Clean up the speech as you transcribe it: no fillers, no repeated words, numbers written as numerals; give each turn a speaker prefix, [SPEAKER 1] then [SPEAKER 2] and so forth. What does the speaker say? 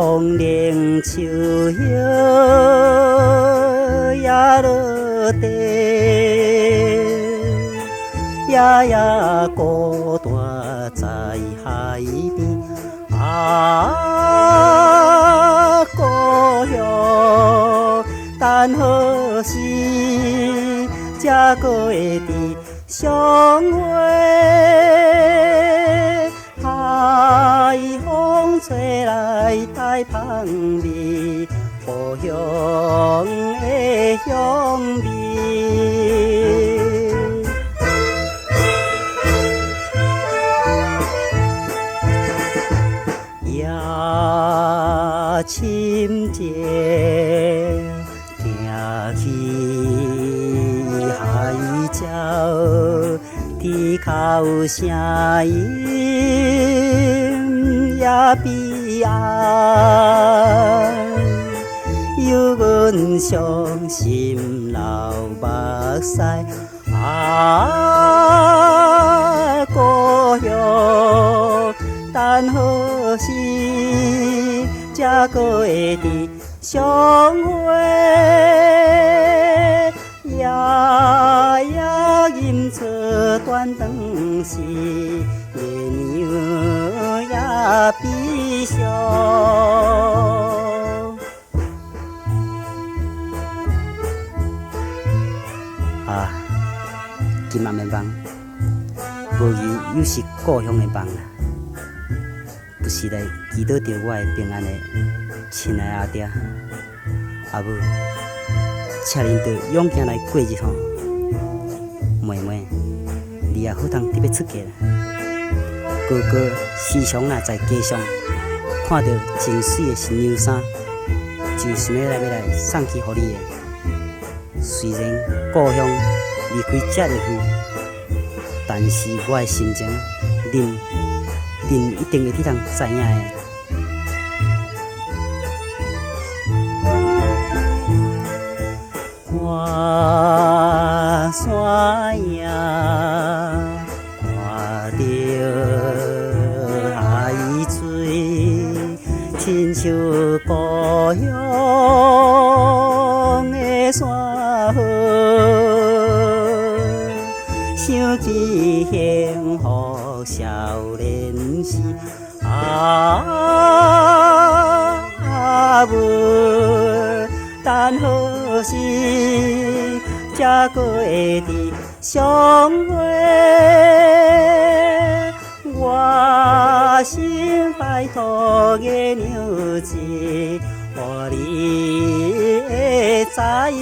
[SPEAKER 1] 风铃秋叶也落地，夜夜孤单在海边。啊，故乡，等何时才搁会伫相会？海风吹来台香味，故乡的香味。夜深静，听起海鸟低口声音，也悲哀。有阮伤心流目屎，啊，故乡。等何时才搁会伫相会？夜夜吟出断肠时，月娘也悲伤。啊，今晚的梦，无疑又是故乡的梦啦。不时来祈祷着我的平安的亲爱阿爹、阿母，请恁着勇敢来过日吼。妹妹，你也好通特别出嫁啦。哥哥时常也在街上看到真水的新娘衫，就想要来送去给你的。虽然故乡离开这么远，但是我的心情，恁一定会去通知影的。看山影，看着海水，亲像故乡的山河。想起幸福少年时，啊，妹，等何时才搁会伫相会？我心拜托月娘子，互你会知影。